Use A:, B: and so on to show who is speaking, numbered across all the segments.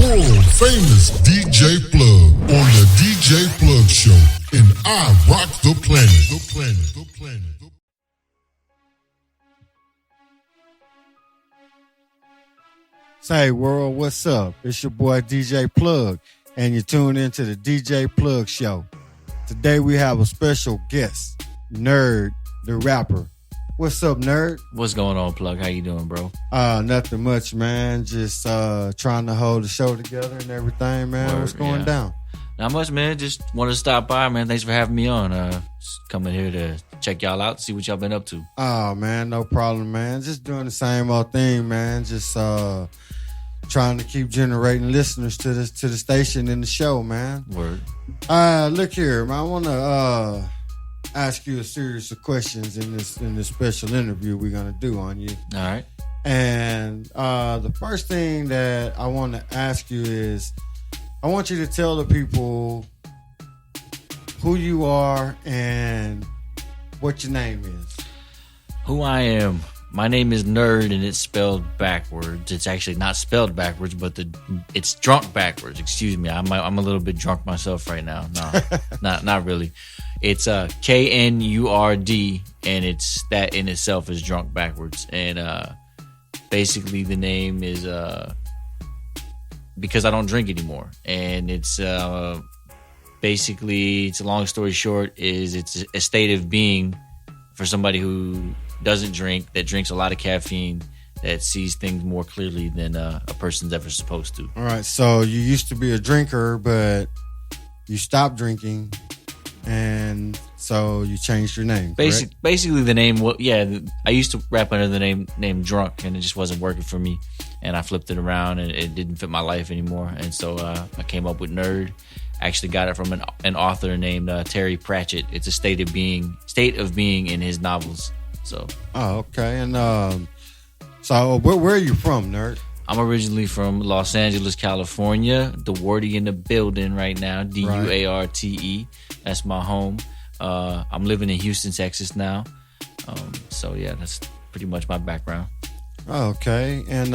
A: world famous DJ Plug on the DJ Plug Show, and I rock the planet.
B: Say world, what's up? It's your boy DJ Plug, and you're tuned into the DJ Plug Show. Today we have a special guest, Knurd, the rapper. What's up, Knurd?
C: What's going on, Plug? How you doing, bro?
B: Nothing much, man. Just trying to hold the show together and everything, man.
C: Word,
B: what's going down?
C: Not much, man. Just wanted to stop by, man. Thanks for having me on. Just coming here to check y'all out, see what y'all been up to.
B: Oh, man, no problem, man. Just doing the same old thing, man. Just trying to keep generating listeners to the station and the show, man.
C: Word.
B: Look here, man. I want to ask you a series of questions in this special interview we're gonna do on you.
C: All right.
B: And the first thing that I want to ask you is, I want you to tell the people who you are and what your name is.
C: Who I am. My name is Knurd, and it's spelled backwards. It's actually not spelled backwards, but it's drunk backwards. Excuse me. I'm a little bit drunk myself right now. No, not really. It's Knurd, and it's that in itself is drunk backwards. And basically the name is because I don't drink anymore. And it's basically, it's a long story short, it's a state of being for somebody who doesn't drink, that drinks a lot of caffeine, that sees things more clearly than a person's ever supposed to.
B: All right, so you used to be a drinker, but you stopped drinking, and so you changed your name.
C: Basically, the name. Well, yeah, I used to rap under the name Drunk, and it just wasn't working for me. And I flipped it around, and it didn't fit my life anymore. And so I came up with Knurd. Actually, got it from an author named Terry Pratchett. It's a state of being in his novels. So. Oh,
B: okay. And so where are you from, Knurd?
C: I'm originally from Los Angeles, California. Duarte in the building right now. Duarte. That's my home. I'm living in Houston, Texas now. So yeah, that's pretty much my background.
B: Okay. And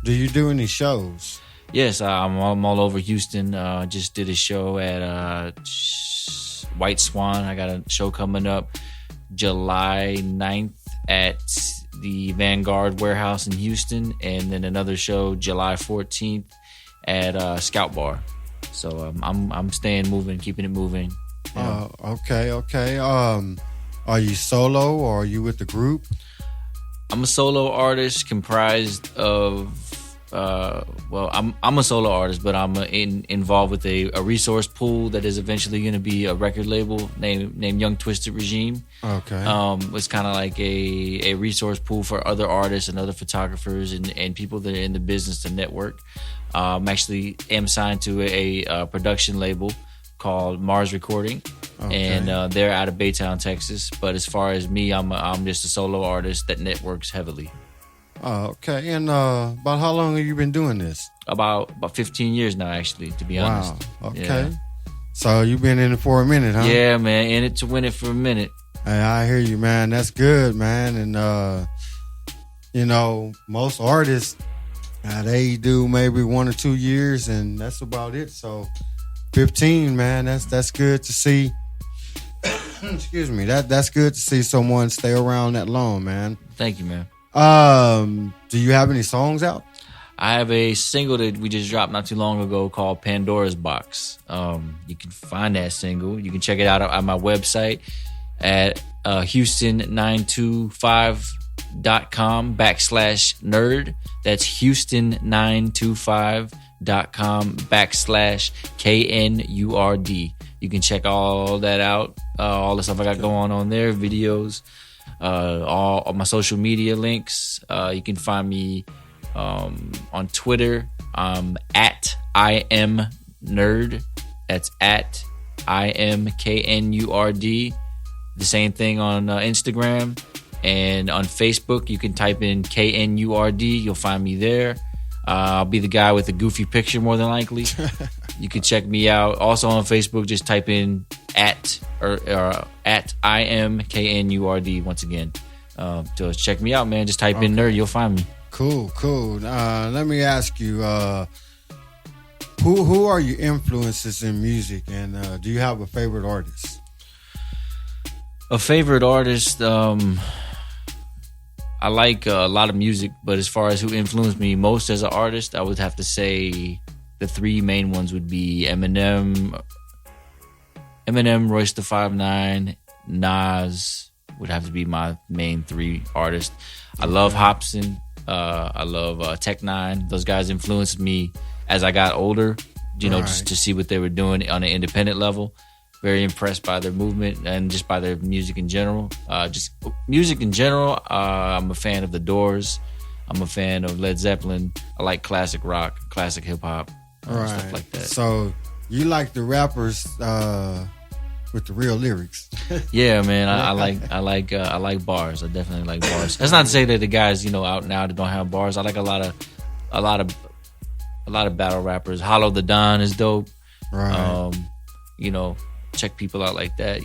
B: do you do any shows?
C: Yes, I'm all over Houston. Just did a show at White Swan. I got a show coming up July 9th at the Vanguard Warehouse in Houston, and then another show July 14th at Scout Bar. So I'm staying moving, keeping it moving.
B: Okay. Are you solo or are you with the group?
C: I'm a solo artist comprised of I'm a solo artist, but I'm involved with a resource pool that is eventually going to be a record label named Young Twisted Regime.
B: Okay.
C: It's kind of like a resource pool for other artists and other photographers and people that are in the business to network. Actually am signed to a production label called Mars Recording. Okay. And they're out of Baytown, Texas. But as far as me, I'm just a solo artist that networks heavily.
B: Okay. And about how long have you been doing this?
C: About 15 years now, actually, to be honest.
B: Wow. Okay. Yeah. So you've been in it for a minute, huh?
C: Yeah, man. In it to win it for a minute.
B: Hey, I hear you, man. That's good, man. And, most artists, they do maybe 1 or 2 years, and that's about it. So 15, man, that's good to see. Excuse me. That's good to see someone stay around that long, man.
C: Thank you, man.
B: Do you have any songs out?
C: I have a single that we just dropped not too long ago called Pandora's Box. You can find that single. You can check it out on my website at Houston925.com/Knurd. That's Houston925.com/KNURD. You can check all that out. All the stuff I got going on there, videos, all my social media links. You can find me on Twitter. At I am Knurd. That's at IMKNURD. The same thing on Instagram. And on Facebook, you can type in KNURD. You'll find me there. I'll be the guy with the goofy picture more than likely. You can check me out. Also on Facebook, just type in at IMKNURD once again. So check me out, man. Just type in Knurd. You'll find me.
B: Cool. Let me ask you, Who are your influences in music, and do you have a favorite artist?
C: A favorite artist, I like a lot of music, but as far as who influenced me most as an artist, I would have to say the three main ones would be Eminem, Royce da 5'9", Nas would have to be my main three artists. I love Hopsin. I love Tech Nine. Those guys influenced me as I got older, just to see what they were doing on an independent level. Very impressed by their movement and just by their music in general. Just music in general, I'm a fan of The Doors. I'm a fan of Led Zeppelin. I like classic rock, classic hip-hop, stuff like that.
B: So you like the rappers with the real lyrics?
C: Yeah, man. I like bars. I definitely like bars. That's not to say that the guys out now that don't have bars. I like a lot of battle rappers. Hollow the Don is dope.
B: Right.
C: Check people out like that.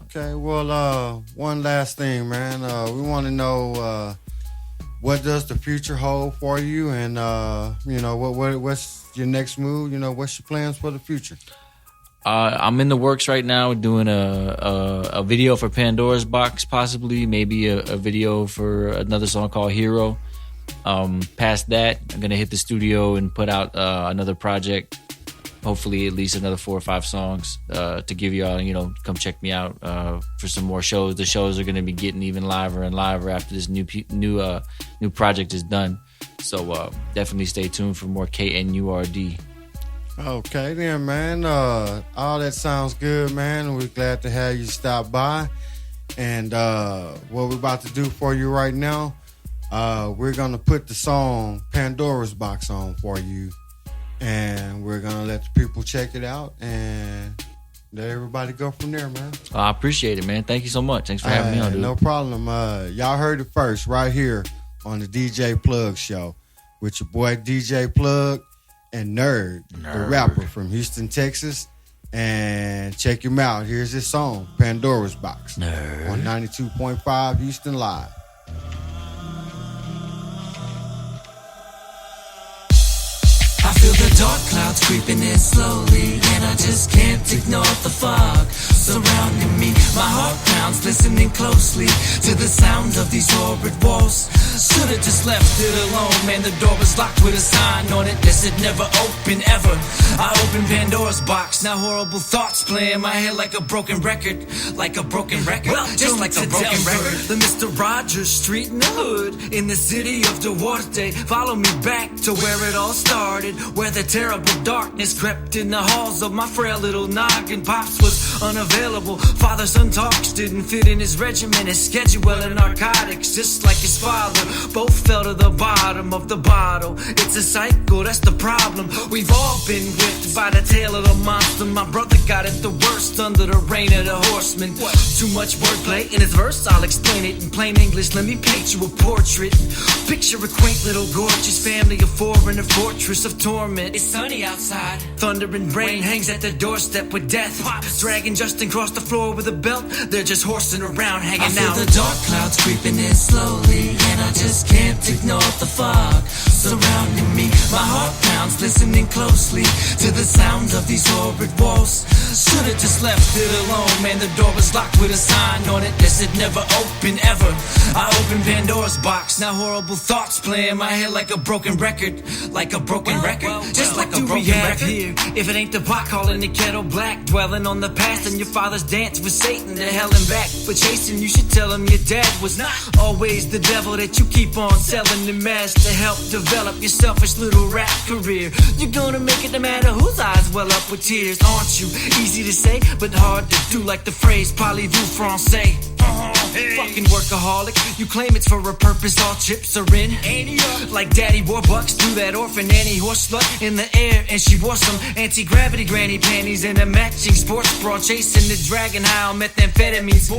B: Okay. Well, one last thing, man. We want to know what does the future hold for you, and what's your next move? What's your plans for the future?
C: I'm in the works right now doing a video for Pandora's Box, possibly, maybe a video for another song called Hero. Past that, I'm going to hit the studio and put out another project, hopefully at least another 4 or 5 songs to give y'all, come check me out for some more shows. The shows are going to be getting even liver and liver after this new project is done. So definitely stay tuned for more KNURD.
B: Okay then, man. All that sounds good, man. We're glad to have you stop by. And what we're about to do for you right now, we're going to put the song Pandora's Box on for you. And we're going to let the people check it out and let everybody go from there, man.
C: I appreciate it, man. Thank you so much. Thanks for having me on, dude.
B: No problem. Y'all heard it first right here on the DJ Plug Show with your boy DJ Plug and Knurd, the rapper from Houston, Texas. And check him out. Here's his song, Pandora's Box,
C: Knurd,
B: on 92.5 Houston Live.
D: I feel the dark clouds creeping in slowly, and I just can't ignore the fog surrounding me. My heart pounds, listening closely to the sound of these horrid walls. Should've just left it alone, man. The door was locked with a sign on it that said never open ever. I opened Pandora's box, now horrible thoughts play in my head like a broken record. Like a broken record, well, just like a broken record. The Mr. Rogers Street in the hood, in the city of Duarte. Follow me back to where it all started, where the terrible darkness crept in the halls of my frail little noggin. Pops was unavailable, father-son talks didn't fit in his regimen, his schedule and narcotics, just like his father. Both fell to the bottom of the bottle. It's a cycle, that's the problem. We've all been whipped by the tail of the monster. My brother got it the worst under the reign of the horseman. Too much wordplay in his verse, I'll explain it in plain English. Let me paint you a portrait. Picture a quaint little gorgeous family of four in a fortress of torment. It's sunny outside, thunder and rain hangs at the doorstep with death. Pops dragging Justin across the floor with a belt. They're just horsing around, hanging out. I feel the dark clouds creeping in slowly, and I just can't ignore the fog surrounding me. My heart pounds, listening closely to the sound of these horrid walls. Should've just left it alone, man. The door was locked with a sign on it that said never open ever. I opened Pandora's box, now horrible thoughts play in my head like a broken record. Like a broken record, just like a broken record. Here, if it ain't the pot calling the kettle black, dwelling on the past and your father's dance with Satan to hell and back. For chasing, you should tell him your dad was not always the devil that you keep on selling the mask to help develop your selfish little rap career. You're gonna make it no matter whose eyes well up with tears, aren't you? Easy to say, but hard to do, like the phrase parlez-vous français. Hey. Fucking workaholic, you claim it's for a purpose, all chips are in. Like Daddy Warbucks threw that orphan Annie horse slut in the air, and she wore some anti-gravity granny panties and a matching sports bra, chasing the dragon high on methamphetamines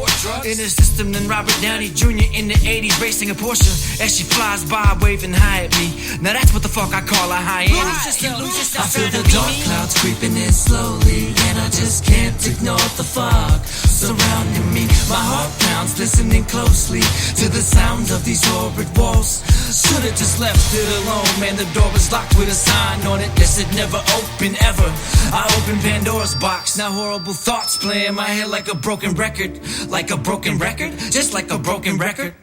D: in her system. Then Robert Downey Jr. in the 80s racing a Porsche as she flies by waving high at me. Now that's what the fuck I call a high end. I feel the dark clouds creeping in slowly, and I just can't ignore the fog surrounding me. My heart pounds, listening closely to the sound of these horrid walls. Should've just left it alone, man. The door was locked with a sign on it that faucet never open ever. I open Pandora's box, now horrible thoughts play in my head like a broken record. Like a broken record, just like a broken record.